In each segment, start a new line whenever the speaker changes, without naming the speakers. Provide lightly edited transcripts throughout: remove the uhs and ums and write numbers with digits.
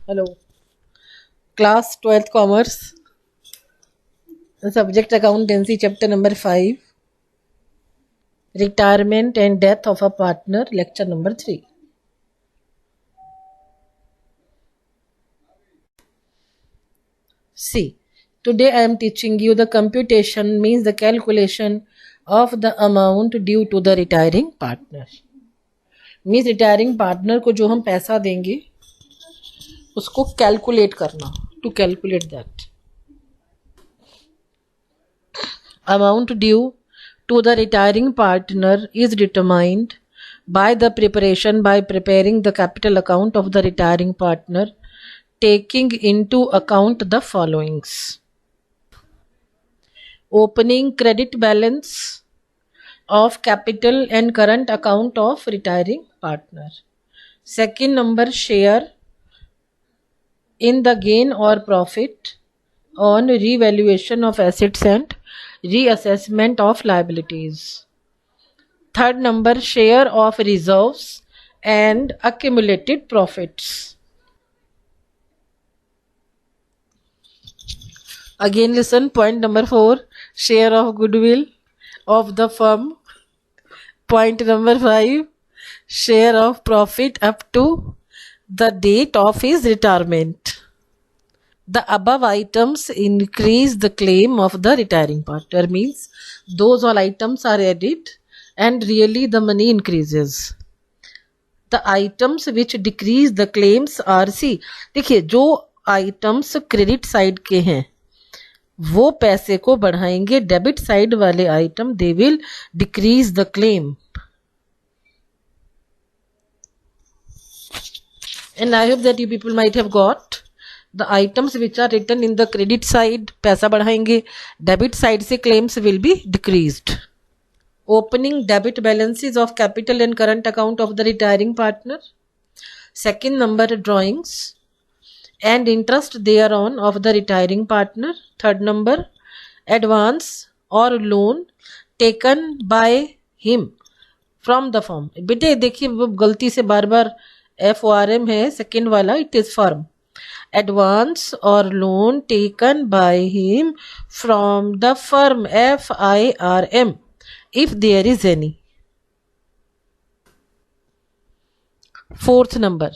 Hello. Class 12th Commerce. Subject Accountancy, Chapter number 5. Retirement and Death of a Partner, Lecture number 3. See, today I am teaching you the computation, means the calculation of the amount due to the retiring partner. Means retiring partner को जो हम पैसा देंगे उसको calculate करना. To calculate that amount due to the retiring partner is determined by preparing the capital account of the retiring partner, taking into account the followings: opening credit balance of capital and current account of retiring partner. Second number, share in the gain or profit on revaluation of assets and reassessment of liabilities. Third number, share of reserves and accumulated profits. Again listen, point number 4, share of goodwill of the firm. Point number 5, share of profit up to the date of his retirement. The above items increase the claim of the retiring partner, means those all items are added and really the money increases. The items which decrease the claims are, see, देखिए जो items credit side के हैं वो पैसे को बढ़ाएंगे, debit side वाले item they will decrease the claim. And I hope that you people might have got the items which are written in the credit side पैसा बढ़ाएंगे, debit side से claims will be decreased. Opening debit balances of capital and current account of the retiring partner. Second number, drawings and interest thereon of the retiring partner. Third number, advance or loan taken by him from the firm. बेटे देखिए वो गलती से बार बार FORM है, second वाला it is firm. Advance or loan taken by him from the firm, FIRM, if there is any. Fourth number,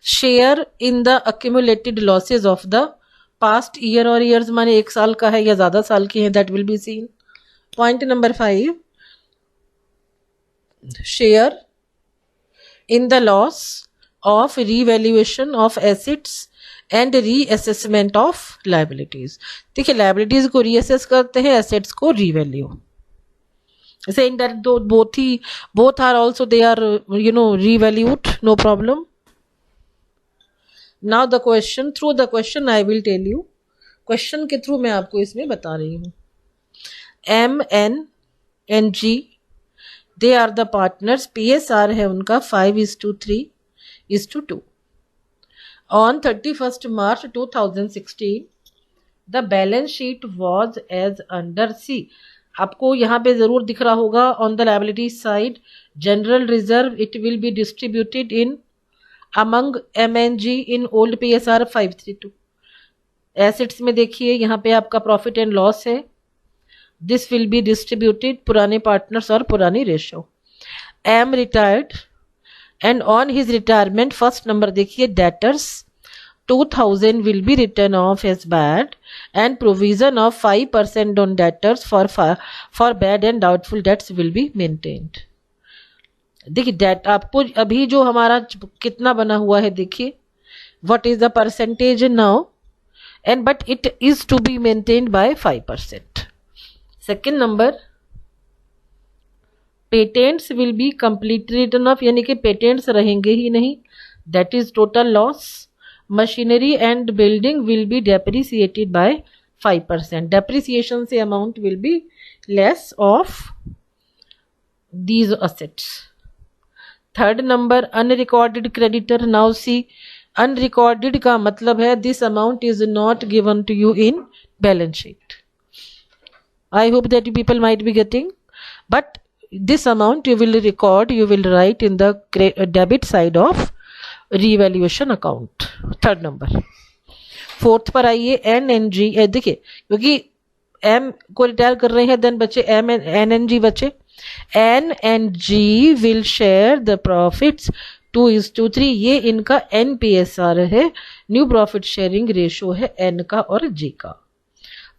share in the accumulated losses of the past year or years, माने एक साल का है या ज़्यादा साल की है, that will be seen. Point number 5, share in the loss of revaluation of assets and reassessment of liabilities. देखिए liabilities को reassess करते हैं, assets को revalue. Saying that both are also they are revalued, no problem. Now the question, through the question I will tell you, question के through मैं आपको इसमें बता रही हूँ. M, N and G, they are the partners. PSR है उनका 5:3:2. On 31st March 2016, the balance sheet was as under. C. आपको यहाँ पे ज़रूर दिख रहा होगा on the liability side, general reserve it will be distributed in among MNG in old PSR 5:3:2. Assets में देखिए यहाँ पे आपका profit and loss है, this will be distributed पुराने partners और पुरानी ratio. M retired and on his retirement, first number देखिए debtors 2000 will be written off as bad and provision of 5% on debtors for bad and doubtful debts will be maintained. देखिए date आपको अभी जो हमारा कितना बना हुआ है देखिए, what is the percentage now, and but it is to be maintained by 5%. Second number, patents will be completely written off, यानी कि patents रहेंगे ही नहीं, that is total loss. Machinery and building will be depreciated by 5%. Depreciation से amount will be less of these assets. Third number, unrecorded creditor. Now see, unrecorded का मतलब है this amount is not given to you in balance sheet. I hope that you people might be getting, but this amount you will record, you will write in the debit side of revaluation account. Third number. Fourth पर आइए, N N जी। देखिए क्योंकि M को retire कर रहे हैं, then बचे M N N G बचे। N and G will share the profits 2:3। ये इनका NPSR है, न्यू प्रॉफिट शेयरिंग रेशो है एन का और जी का।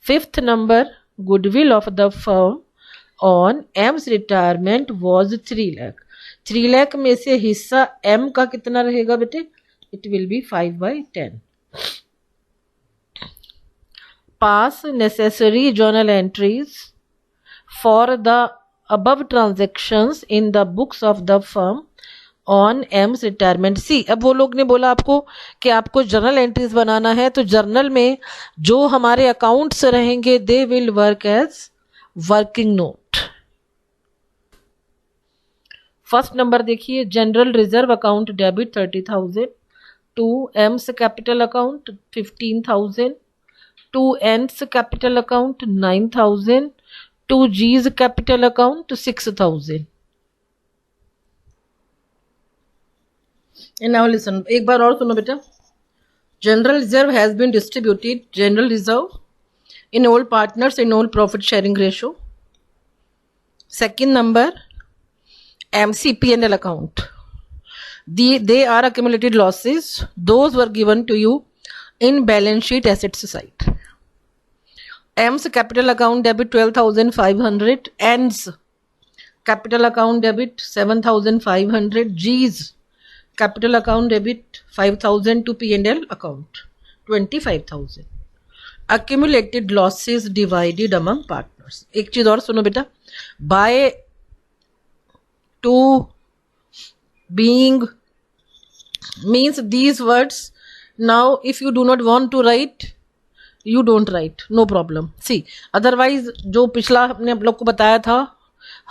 Fifth number, goodwill of the firm on M's retirement was 3 lakh. 3 lakh में से हिस्सा एम का कितना रहेगा बेटे? It will be 5/10। Pass necessary journal entries for the above transactions in the books of the firm on M's retirement। सी, अब वो लोग ने बोला आपको कि आपको जर्नल एंट्रीज बनाना है, तो जर्नल में जो हमारे अकाउंट्स रहेंगे they will work as working note. First number देखिए, general reserve account debit 30,000 to M's capital account 15,000 to N's capital account 9,000 to G's capital account 6,000। Now listen, एक बार और सुनो बेटा। General reserve has been distributed, general reserve in all partners in all profit sharing ratio. Second number, MCP&L account. They are accumulated losses. Those were given to you in balance sheet assets side. M's capital account debit 12,500. N's capital account debit 7,500. G's capital account debit 5,000 to P&L account 25,000. Accumulated losses divided among partners. एक चीज और सुनो बेटा, by to being means these words. Now if you do not want to write, you don't write, no problem. See, otherwise जो पिछला हमने आप लोग को बताया था,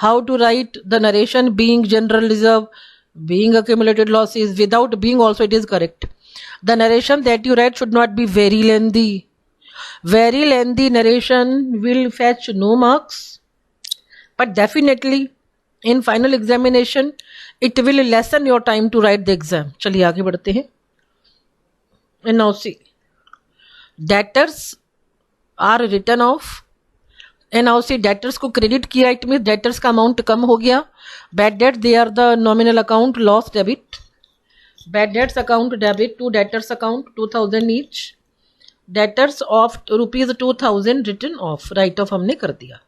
how to write the narration being general reserve, being accumulated losses, without being also it is correct. The narration that you write should not be very lengthy. Very lengthy narration will fetch no marks, but definitely in final examination it will lessen your time to write the exam. चलिए आगे बढ़ते हैं। And now see, debtors are written off. And now see, debtors को credit किया, it means debtors का amount कम हो गया। Bad debt, they are the nominal account, loss debit. Bad debts account debit to debtors account 2,000 each. Debtors of ₹2,000 written off, write off हमने कर दिया।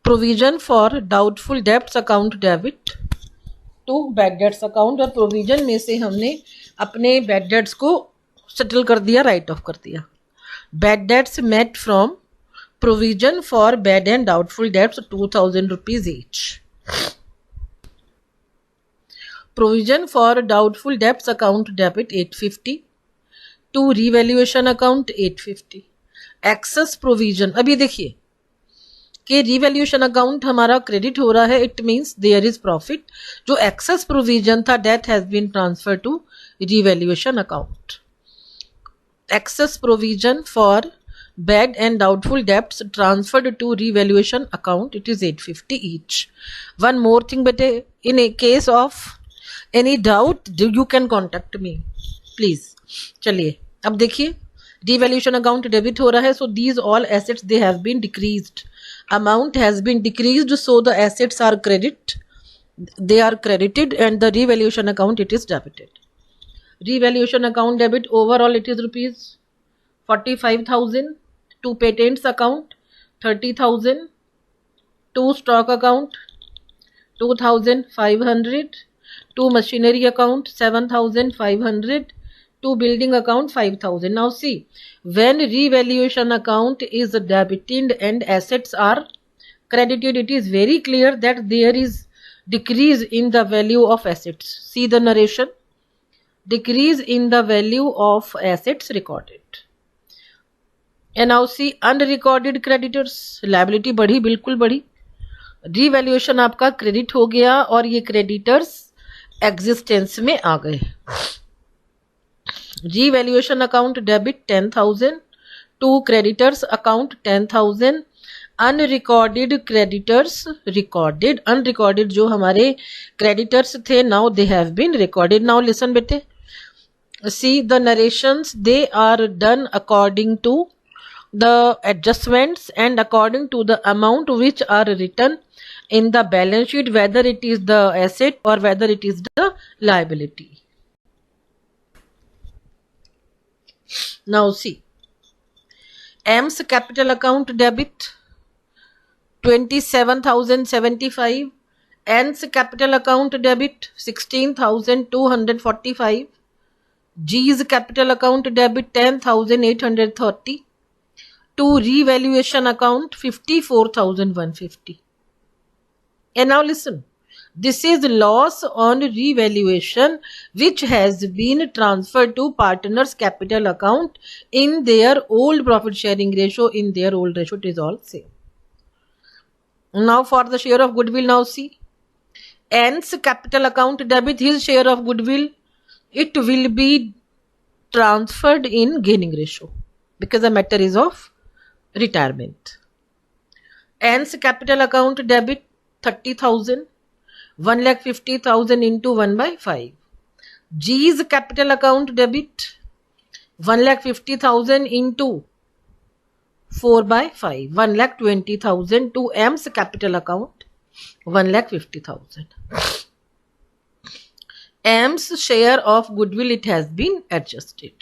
Provision for doubtful debts account debit to bad debts account, और provision में से हमने अपने bad debts को settle कर दिया, राइट ऑफ कर दिया। Bad debts met from provision for bad and doubtful debts ₹2,000 each. Provision for doubtful debts account debit 850 to revaluation account 850। Excess provision, अब ये देखिए कि रीवैल्यूएशन अकाउंट हमारा क्रेडिट हो रहा है, it means there is profit. जो एक्सेस प्रोविजन था that has been transfer to revaluation account. Excess provision for bad and doubtful debts transferred to revaluation account, it is 850 each. One more thing बेटे, in a case of any doubt you can contact me please. चलिए अब देखिए, devaluation account debit हो रहा है, so these all assets they have been decreased, amount has been decreased, so the assets are credit, they are credited, and the revaluation account it is debited. Revaluation account debit, overall it is rupees 45,000 to patents account 30,000, to stock account 2,500, to machinery account 7,500, to building account 5,000. Now see, when revaluation account is debited and assets are credited, it is very clear that there is decrease in the value of assets. See the narration, decrease in the value of assets recorded. And now see, unrecorded creditors, liability बढ़ी, बिल्कुल बढ़ी। revaluation आपका credit हो गया और ये creditors existence में आ गए। revaluation account debit 10,000 to creditors account 10,000, unrecorded creditors recorded, unrecorded जो हमारे क्रेडिटर्स थे, now they have been recorded. Now listen बेटे, see the narrations, they are done according to the adjustments and according to the amount which are written in the balance sheet, whether it is the asset or whether it is the liability. Now see, M's capital account debit 27,075, N's capital account debit 16,245, G's capital account debit 10,830, to revaluation account 54,150. And now listen, this is loss on revaluation which has been transferred to partners capital account in their old profit sharing ratio. In their old ratio, it is all same. Now for the share of goodwill, now see, N's capital account debit, his share of goodwill, it will be transferred in gaining ratio because the matter is of retirement. N's capital account debit 30,000, 1,50,000 into 1/5. G's capital account debit 1,50,000 into 4/5, 1,20,000 to M's capital account 1,50,000. M's share of goodwill, it has been adjusted.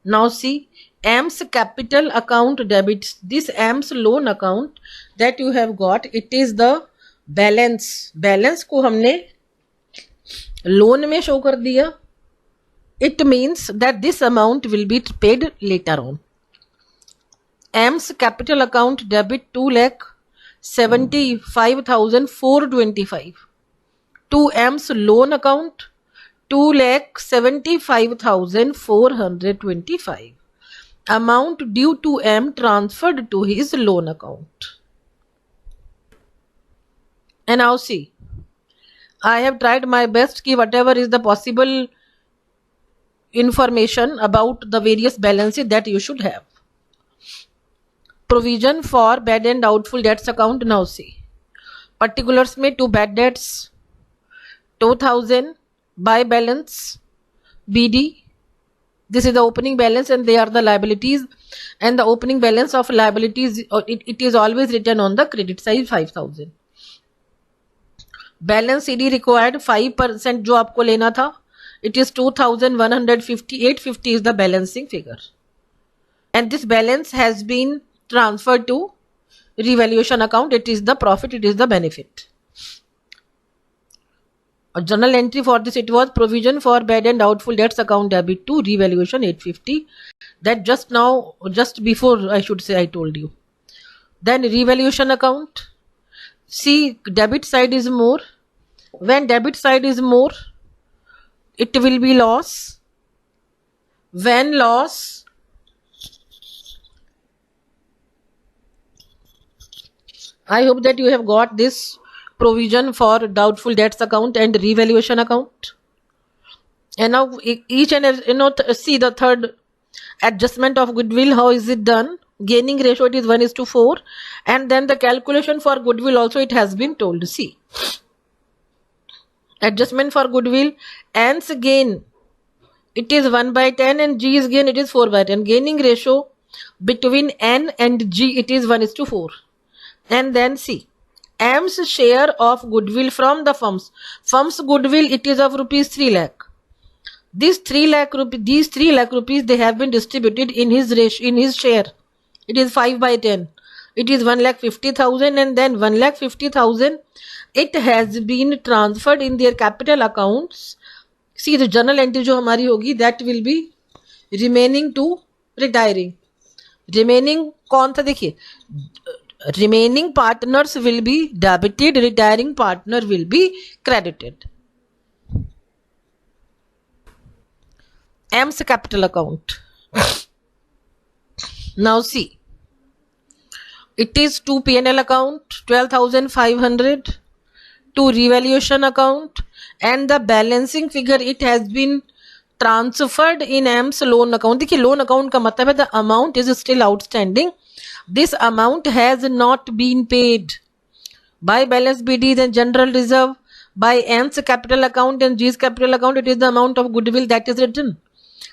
Now see, M's capital account debits, this M's loan account that you have got, it is the balance. Balance को हमने loan में show कर दिया. It means that this amount will be paid later on. M's capital account debit 2,75,425. To M's loan account 2,75,425. Amount due to M transferred to his loan account. And now see, I have tried my best ki whatever is the possible information about the various balances that you should have. Provision for bad and doubtful debts account. Now see, particulars में to bad debts 2,000 by balance BD. This is the opening balance and they are the liabilities, and the opening balance of liabilities, it is always written on the credit side 5,000. Balance CD required 5% जो आपको लेना था, it is 2,150. 850 is the balancing figure, and this balance has been transferred to revaluation account. It is the profit, it is the benefit. A journal entry for this, it was provision for bad and doubtful debts account debit to revaluation 850. That just now, just before I should say, I told you. Then revaluation account. See, debit side is more. When debit side is more, it will be loss. When loss, I hope that you have got this provision for doubtful debts account and revaluation account. And now each and see the third adjustment of goodwill, how is it done? Gaining ratio, it is 1:4, and then the calculation for goodwill also it has been told. See, adjustment for goodwill, N's gain, it is 1/10 and G's gain, it is 4/10. Gaining ratio between N and G, it is 1:4. And then see, M's share of goodwill from the firms. Firm's goodwill, it is of rupees 3 lakh. These 3 lakh rupees, they have been distributed in his ratio, in his share. It is 5/10. It is 1,50,000, and then 1,50,000, it has been transferred in their capital accounts. See, the journal entry जो हमारी होगी, that will be remaining to retiring. Remaining कौन था देखिए, remaining partners will be debited, retiring partner will be credited. M's capital account. Now see, it is to P&L account 12,500, to revaluation account, and the balancing figure, it has been transferred in M's loan account. देखिए loan account का मतलब है the amount is still outstanding This amount has not been paid. By balance BD then general reserve, by N's capital account and G's capital account, it is the amount of goodwill that is written.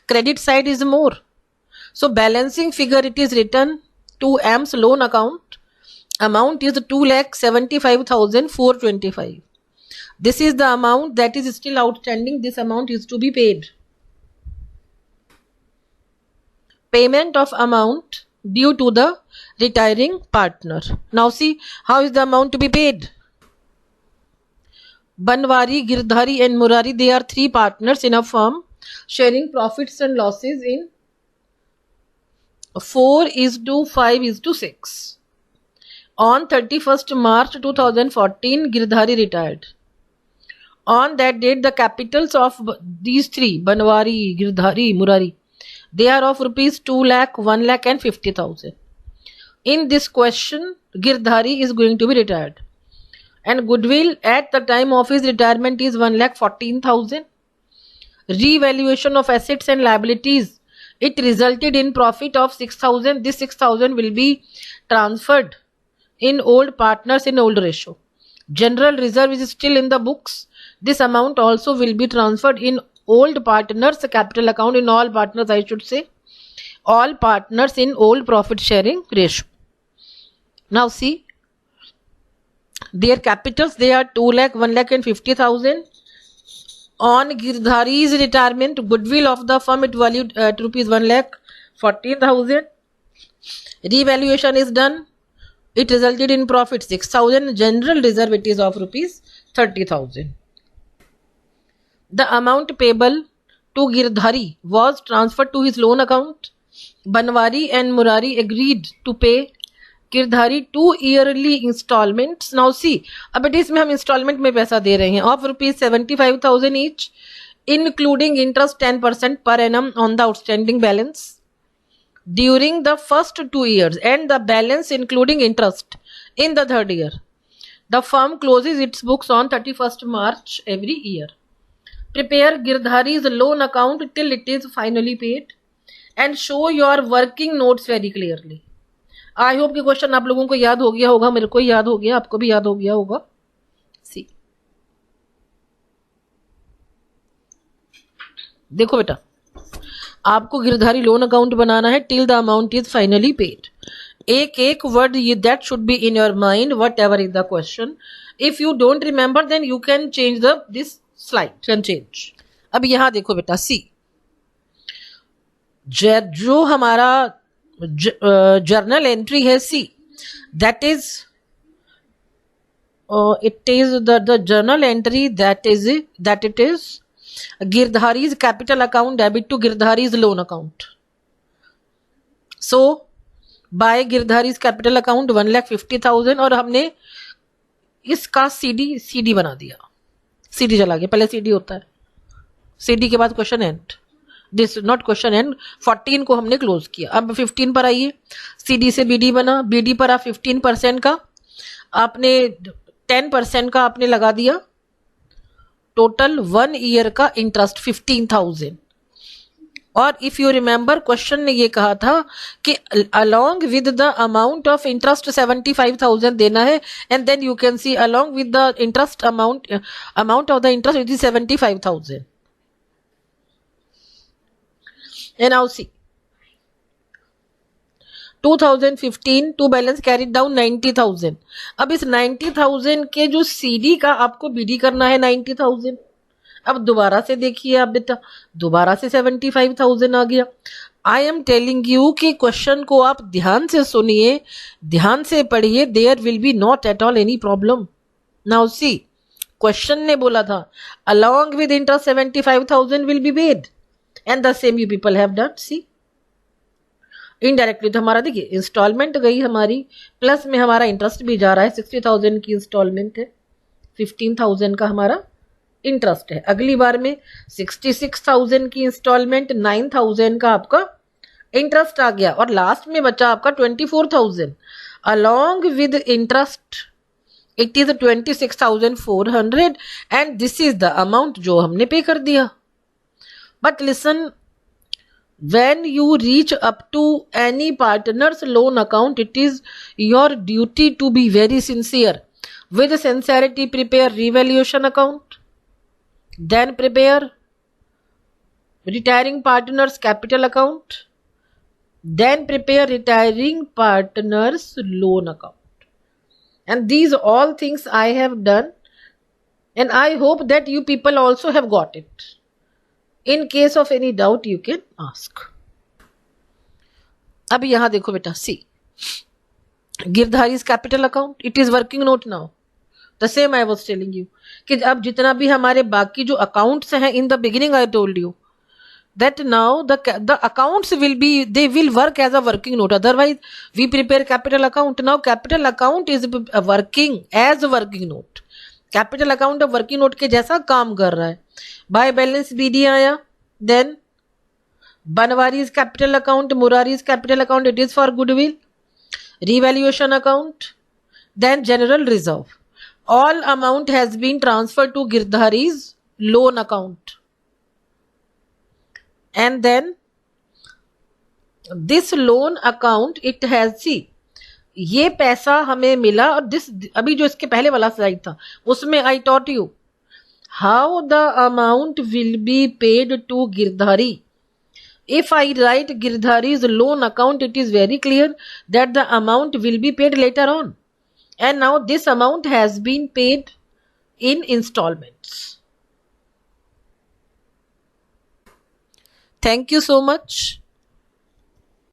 Credit side is more. So balancing figure, it is written to M's loan account. Amount is 2,75,425. This is the amount that is still outstanding. This amount is to be paid. Payment of amount due to the retiring partner. Now see, how is the amount to be paid? Banwari, Girdhari and Murari, they are three partners in a firm sharing profits and losses in 4:5:6. On 31st March 2014, Girdhari retired. On that date, the capitals of these three, Banwari, Girdhari, Murari, they are of rupees 2 lakh, 1 lakh and 50,000. In this question, Girdhari is going to be retired. And goodwill at the time of his retirement is 1,14,000. Revaluation of assets and liabilities, it resulted in profit of 6,000. This 6,000 will be transferred in old partners in old ratio. General reserve is still in the books. This amount also will be transferred in old partners capital account, in all partners I should say, all partners in old profit sharing ratio. Now see, their capitals, they are 2 lakh, 1 lakh and 50,000. On Girdhari's retirement, goodwill of the firm, it valued at rupees 1,14,000. Revaluation is done. It resulted in profit 6,000. General reserve, it is of rupees 30,000. The amount payable to Girdhari was transferred to his loan account. Banwari and Murari agreed to pay Girdhari 2 yearly installments. Now see, अब इसमें हम installment में पैसा दे रहे हैं of rupees 75,000 each, including interest 10% per annum on the outstanding balance during the first 2 years and the balance including interest in the third year. The firm closes its books on 31st March every year. Prepare Girdhari's loan account till it is finally paid and show your working notes very clearly. I hope कि question आप लोगों को याद हो गया होगा, मेरे को याद हो गया, आपको भी याद हो गया होगा. सी देखो बेटा, आपको गिरधारी लोन अकाउंट बनाना है till the amount is finally paid. एक एक वर्ड ये that should be in your mind whatever is the question. If you don't remember then you can change the this slide, can change. अब यहां देखो बेटा, सी जो हमारा journal entry है see, that is it is the journal entry that it is Girdhari's capital account debit to Girdhari's loan account. So by Girdhari's capital account 1,50,000 और हमने इसका CD बना दिया. CD चला गया, पहले CD होता है, CD के बाद question and, this not question and. 14 को हमने क्लोज किया. अब 15 पर आइए, CD से BD बना. BD पर आप 15% का आपने 10% का आपने लगा दिया. टोटल 1 ईयर का इंटरेस्ट 15,000. और इफ यू रिमेंबर क्वेश्चन ने ये कहा था कि along with the amount of interest 75,000 देना है, and then you can see along with the interest amount of the interest it is 75,000. And now see 2015 to balance carried down 90,000. अब इस 90,000 के जो CD का आपको BD करना है 90,000. अब दोबारा से देखिए आप बेटा, दोबारा से 75,000 आ गया. आई एम टेलिंग यू कि क्वेश्चन को आप ध्यान से सुनिए, ध्यान से पढ़िए, there will be not at all any problem. Now see, question ने बोला था along with interest 75,000 will be paid, and the same you people have done. See indirectly तो हमारा देखिए इंस्टॉलमेंट गई हमारी, प्लस में हमारा इंटरेस्ट भी जा रहा है. 60,000 की इंस्टॉलमेंट है, 15,000 का हमारा इंटरेस्ट है. अगली बार में 66,000 की इंस्टॉलमेंट, 9,000 का आपका इंटरेस्ट आ गया, और लास्ट में बचा आपका 24,000. Along with interest it is 26,400 and this is the amount जो हमने पे कर दिया. But listen, when you reach up to any partner's loan account, it is your duty to be very sincere. With sincerity, prepare revaluation account, then prepare retiring partner's capital account, then prepare retiring partner's loan account. And these all things I have done, and I hope that you people also have got it. In case of any doubt, you can ask. अभी यहां देखो बेटा, see Girdhari's capital account, it is working note now. The same I was telling you कि अब जितना भी हमारे बाकी जो अकाउंट्स हैं, in the beginning I told you that now the accounts will be, they will work as a working note. Otherwise we prepare capital account. Now capital account is working as a working note. Capital account अब working note के जैसा काम कर रहा है. By balance BD आया, then Banwari's capital account, Murari's capital account, it is for goodwill, revaluation account, then general reserve. All amount has been transfer to Girdhari's loan account. And then this loan account, it has, see, ये पैसा हमें मिला. और this अभी जो इसके पहले वाला स्लाइड था उसमें I taught you how the amount will be paid to Girdhari. If I write Girdhari's loan account, it is very clear that the amount will be paid later on. And now this amount has been paid in installments. Thank you so much.